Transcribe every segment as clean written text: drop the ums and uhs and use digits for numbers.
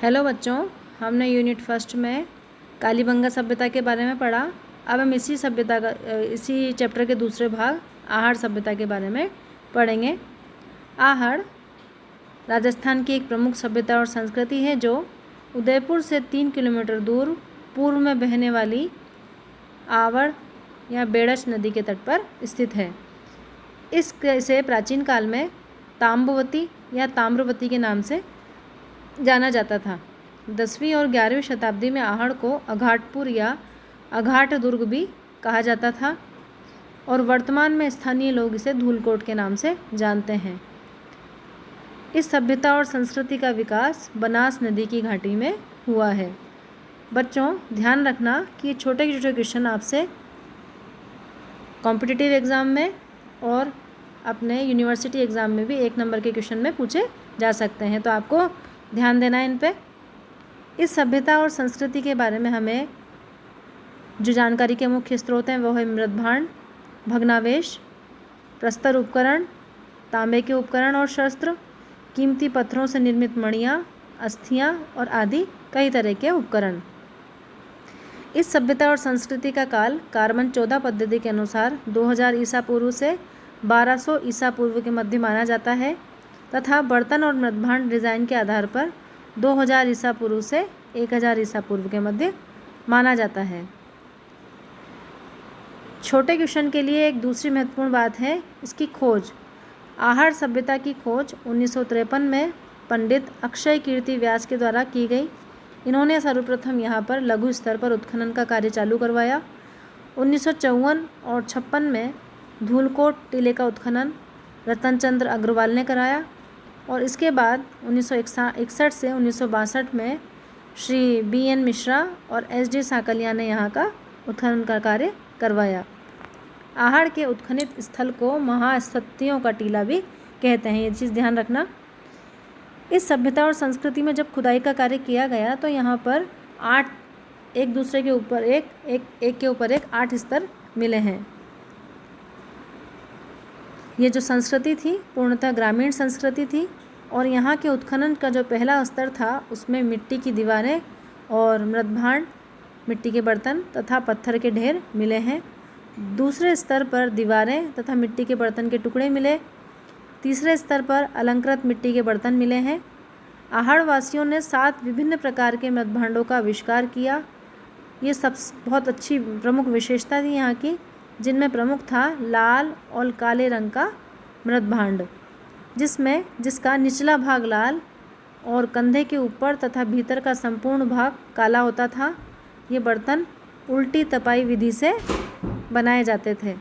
Hello बच्चों, हमने unit first में कालीबंगा सभ्यता के बारे में पढ़ा। अब हम इसी चैप्टर के दूसरे भाग आहड़ सभ्यता के बारे में पढ़ेंगे। आहड़ राजस्थान की एक प्रमुख सभ्यता और संस्कृति है जो उदयपुर से 3 किलोमीटर दूर पूर्व में बहने वाली आवड़ या बेड़च नदी के तट पर स्थित है। इसे प्राचीन काल में ताम्बवती या ताम्रवती के नाम से जाना जाता था। 10वीं और 11वीं शताब्दी में आहड़ को अघाटपुर या अघाट दुर्ग भी कहा जाता था और वर्तमान में स्थानीय लोग इसे धूलकोट के नाम से जानते हैं। इस सभ्यता और संस्कृति का विकास बनास नदी की घाटी में हुआ है। बच्चों, ध्यान रखना कि ये छोटे छोटे क्वेश्चन आपसे कॉम्पिटिटिव एग्ज़ाम में और अपने यूनिवर्सिटी एग्ज़ाम में भी 1 नंबर के क्वेश्चन में पूछे जा सकते हैं, तो आपको ध्यान देना है इन पे। इस सभ्यता और संस्कृति के बारे में हमें जो जानकारी के मुख्य स्रोत हैं वो है मृदभांड, भग्नावशेष, प्रस्तर उपकरण, तांबे के उपकरण और शस्त्र, कीमती पत्थरों से निर्मित मणियाँ, अस्थियाँ और आदि कई तरह के उपकरण। इस सभ्यता और संस्कृति का काल कार्बन 14 पद्धति के अनुसार 2000 ईसा पूर्व से 1200 ईसा पूर्व के मध्य माना जाता है तथा बर्तन और मृदभांड डिज़ाइन के आधार पर 2000 ईसा पूर्व से 1000 ईसा पूर्व के मध्य माना जाता है। छोटे क्वेश्चन के लिए एक दूसरी महत्वपूर्ण बात है इसकी खोज। आहड़ सभ्यता की खोज 1953 में पंडित अक्षय कीर्ति व्यास के द्वारा की गई। इन्होंने सर्वप्रथम यहाँ पर लघु स्तर पर उत्खनन का कार्य चालू करवाया। 1954 और 56 में धूलकोट टीले का उत्खनन रतनचंद्र अग्रवाल ने कराया और इसके बाद 1961 से 1962 में श्री BN मिश्रा और SD साकलिया ने यहाँ का उत्खनन का कार्य करवाया। आहड़ के उत्खनित स्थल को महासत्तियों का टीला भी कहते हैं, ये चीज़ ध्यान रखना। इस सभ्यता और संस्कृति में जब खुदाई का कार्य किया गया तो यहाँ पर 8 एक दूसरे के ऊपर एक के ऊपर एक 8 स्तर मिले हैं। ये जो संस्कृति थी पूर्णतः ग्रामीण संस्कृति थी और यहाँ के उत्खनन का जो पहला स्तर था उसमें मिट्टी की दीवारें और मृदभांड, मिट्टी के बर्तन तथा पत्थर के ढेर मिले हैं। दूसरे स्तर पर दीवारें तथा मिट्टी के बर्तन के टुकड़े मिले। तीसरे स्तर पर अलंकृत मिट्टी के बर्तन मिले हैं। आहड़ वासियों ने 7 विभिन्न प्रकार के मृदभांडों का आविष्कार किया। ये सब बहुत अच्छी प्रमुख विशेषता थी यहाँ की, जिनमें प्रमुख था लाल और काले रंग का मृदभांड, जिसका निचला भाग लाल और कंधे के ऊपर तथा भीतर का संपूर्ण भाग काला होता था। ये बर्तन उल्टी तपाई विधि से बनाए जाते थे।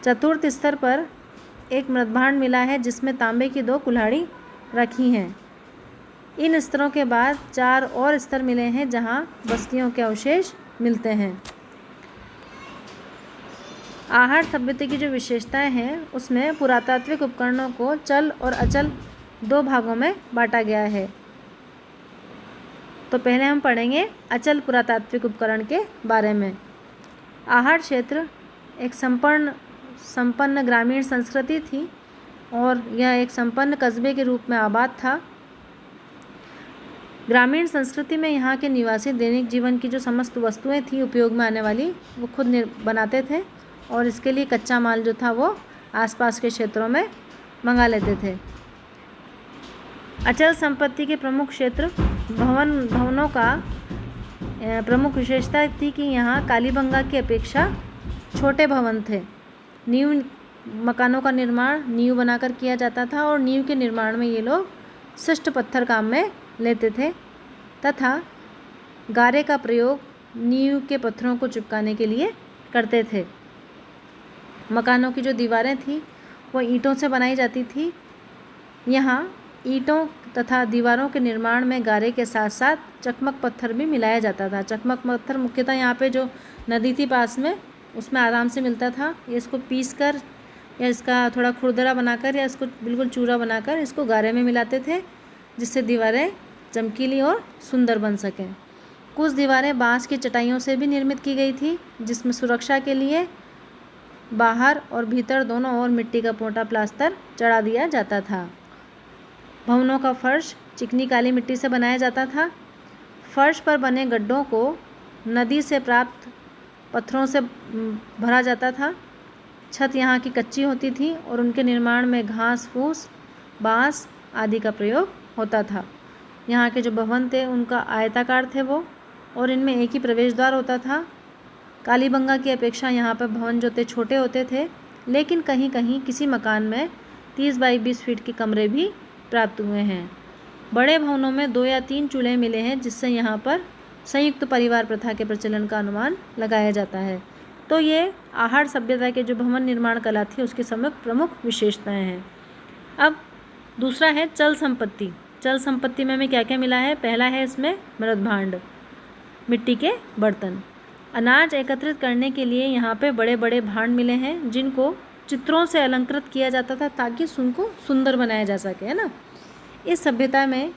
चतुर्थ स्तर पर एक मृदभांड मिला है जिसमें तांबे की 2 कुल्हाड़ी रखी हैं। इन स्तरों के बाद 4 और स्तर मिले हैं जहां बस्तियों के अवशेष मिलते हैं। आहड़ सभ्यता की जो विशेषताएं हैं उसमें पुरातात्विक उपकरणों को चल और अचल 2 भागों में बांटा गया है। तो पहले हम पढ़ेंगे अचल पुरातात्विक उपकरण के बारे में। आहड़ क्षेत्र एक संपन्न ग्रामीण संस्कृति थी और यह एक संपन्न कस्बे के रूप में आबाद था। ग्रामीण संस्कृति में यहाँ के निवासी दैनिक जीवन की जो समस्त वस्तुएं थी उपयोग में आने वाली वो खुद बनाते थे और इसके लिए कच्चा माल जो था वो आसपास के क्षेत्रों में मंगा लेते थे। अचल संपत्ति के प्रमुख क्षेत्र भवनों का प्रमुख विशेषता थी कि यहाँ कालीबंगा की अपेक्षा छोटे भवन थे। नींव मकानों का निर्माण नींव बनाकर किया जाता था और नींव के निर्माण में ये लोग शिष्ट पत्थर काम में लेते थे तथा गारे का प्रयोग नींव के पत्थरों को चिपकाने के लिए करते थे। मकानों की जो दीवारें थी वो ईंटों से बनाई जाती थी। यहाँ ईंटों तथा दीवारों के निर्माण में गारे के साथ साथ चकमक पत्थर भी मिलाया जाता था। चकमक पत्थर मुख्यतः यहाँ पे जो नदी थी पास में उसमें आराम से मिलता था। ये इसको पीस कर या इसका थोड़ा खुरदरा बनाकर या इसको बिल्कुल चूरा बनाकर इसको गारे में मिलाते थे जिससे दीवारें चमकीली और सुंदर बन सकें। कुछ दीवारें बांस की चटाइयों से भी निर्मित की गई थी जिसमें सुरक्षा के लिए बाहर और भीतर दोनों ओर मिट्टी का मोटा प्लास्टर चढ़ा दिया जाता था। भवनों का फर्श चिकनी काली मिट्टी से बनाया जाता था। फर्श पर बने गड्ढों को नदी से प्राप्त पत्थरों से भरा जाता था। छत यहाँ की कच्ची होती थी और उनके निर्माण में घास फूस, बाँस आदि का प्रयोग होता था। यहाँ के जो भवन थे उनका आयताकार थे वो, और इनमें एक ही प्रवेश द्वार होता था। कालीबंगा की अपेक्षा यहाँ पर भवन जो थे छोटे होते थे, लेकिन कहीं कहीं किसी मकान में 30 बाई 20 फीट के कमरे भी प्राप्त हुए हैं। बड़े भवनों में 2 या 3 चूल्हे मिले हैं, जिससे यहाँ पर संयुक्त परिवार प्रथा के प्रचलन का अनुमान लगाया जाता है। तो ये आहड़ सभ्यता के जो भवन निर्माण कला थी उसकी प्रमुख विशेषताएं हैं। अब दूसरा है चल संपत्ति। चल संपत्ति में हमें क्या क्या मिला है? पहला है इसमें मृद भांड, मिट्टी के बर्तन। अनाज एकत्रित करने के लिए यहाँ पे बड़े बड़े भांड मिले हैं, जिनको चित्रों से अलंकृत किया जाता था ताकि उनको सुंदर बनाया जा सके, है ना। इस सभ्यता में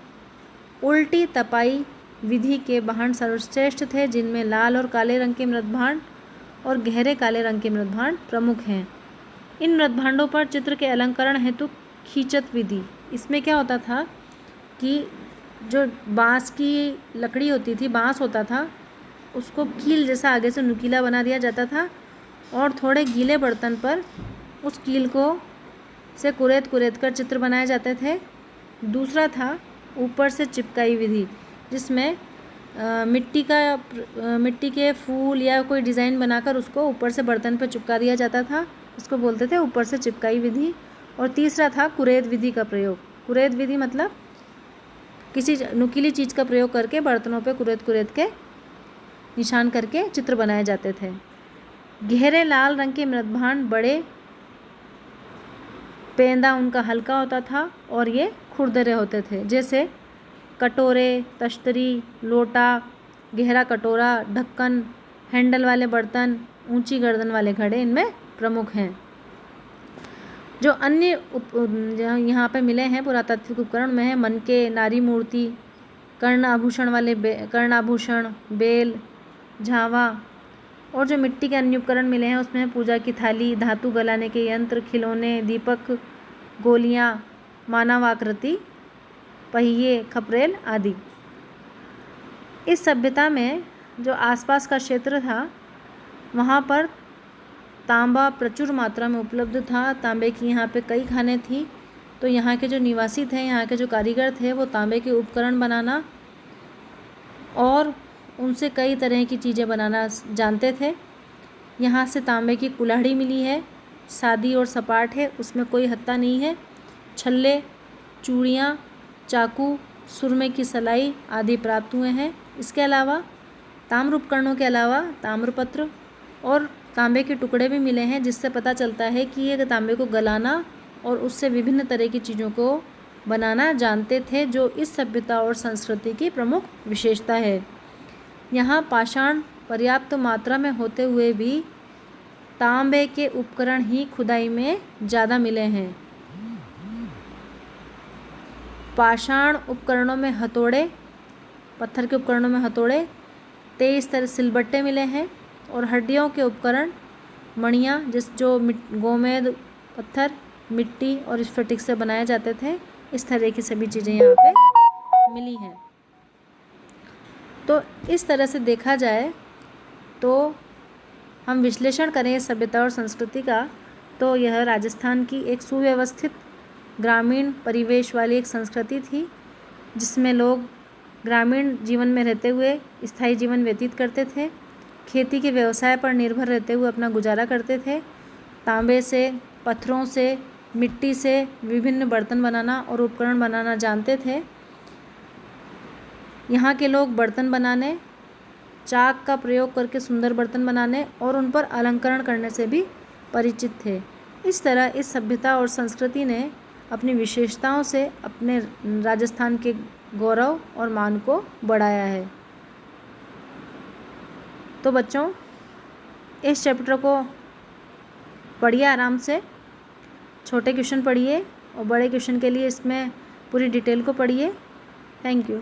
उल्टी तपाई विधि के भांड सर्वश्रेष्ठ थे, जिनमें लाल और काले रंग के मृद भांड और गहरे काले रंग के मृद भांड प्रमुख हैं। इन मृद भांडों पर चित्र के अलंकरण हेतु खींचत विधि। इसमें क्या होता था कि जो बांस की लकड़ी होती थी, बांस होता था, उसको कील जैसा आगे से नुकीला बना दिया जाता था और थोड़े गीले बर्तन पर उस कील को से कुरेद कर चित्र बनाए जाते थे। दूसरा था ऊपर से चिपकाई विधि, जिसमें मिट्टी के फूल या कोई डिज़ाइन बनाकर उसको ऊपर से बर्तन पर चिपका दिया जाता था। उसको बोलते थे ऊपर से चिपकाई विधि। और तीसरा था कुरेद विधि का प्रयोग। कुरेद विधि मतलब किसी नुकीली चीज़ का प्रयोग करके बर्तनों पे कुरेद के निशान करके चित्र बनाए जाते थे। गहरे लाल रंग के मृद भांड बड़े, पेंदा उनका हल्का होता था और ये खुरदरे होते थे, जैसे कटोरे, तश्तरी, लोटा, गहरा कटोरा, ढक्कन, हैंडल वाले बर्तन, ऊंची गर्दन वाले घड़े इनमें प्रमुख हैं। जो अन्य यहाँ पे मिले हैं पुरातात्विक उपकरण में है मनके, नारी मूर्ति, कर्णाभूषण, बेल, झावा। और जो मिट्टी के अन्य उपकरण मिले हैं उसमें पूजा की थाली, धातु गलाने के यंत्र, खिलौने, दीपक, गोलियाँ, मानवाकृति, पहिए, खपरेल आदि। इस सभ्यता में जो आसपास का क्षेत्र था वहाँ पर तांबा प्रचुर मात्रा में उपलब्ध था। तांबे की यहाँ पे कई खानें थी, तो यहाँ के जो निवासी थे, यहाँ के जो कारीगर थे, वो तांबे के उपकरण बनाना और उनसे कई तरह की चीज़ें बनाना जानते थे। यहाँ से तांबे की कुल्हाड़ी मिली है, सादी और सपाट है, उसमें कोई हत्ता नहीं है। छल्ले, चूड़ियाँ, चाकू, सुरमे की सलाई आदि प्राप्त हुए हैं। इसके अलावा ताम्र उपकरणों के अलावा ताम्रपत्र और तांबे के टुकड़े भी मिले हैं, जिससे पता चलता है कि ये तांबे को गलाना और उससे विभिन्न तरह की चीज़ों को बनाना जानते थे, जो इस सभ्यता और संस्कृति की प्रमुख विशेषता है। यहाँ पाषाण पर्याप्त मात्रा में होते हुए भी तांबे के उपकरण ही खुदाई में ज़्यादा मिले हैं। पाषाण उपकरणों में हथौड़े, पत्थर के उपकरणों में हथौड़े, 23 तरह सिलबट्टे मिले हैं। और हड्डियों के उपकरण, मणियाँ, जो गोमेद, पत्थर, मिट्टी और स्फटिक से बनाए जाते थे, इस तरह की सभी चीज़ें यहाँ पे मिली हैं। तो इस तरह से देखा जाए तो हम विश्लेषण करें सभ्यता और संस्कृति का, तो यह राजस्थान की एक सुव्यवस्थित ग्रामीण परिवेश वाली एक संस्कृति थी, जिसमें लोग ग्रामीण जीवन में रहते हुए स्थायी जीवन व्यतीत करते थे, खेती के व्यवसाय पर निर्भर रहते हुए अपना गुजारा करते थे। तांबे से, पत्थरों से, मिट्टी से विभिन्न बर्तन बनाना और उपकरण बनाना जानते थे। यहाँ के लोग बर्तन बनाने, चाक का प्रयोग करके सुंदर बर्तन बनाने और उन पर अलंकरण करने से भी परिचित थे। इस तरह इस सभ्यता और संस्कृति ने अपनी विशेषताओं से अपने राजस्थान के गौरव और मान को बढ़ाया है। तो बच्चों, इस चैप्टर को पढ़िए आराम से, छोटे क्वेश्चन पढ़िए और बड़े क्वेश्चन के लिए इसमें पूरी डिटेल को पढ़िए। Thank you.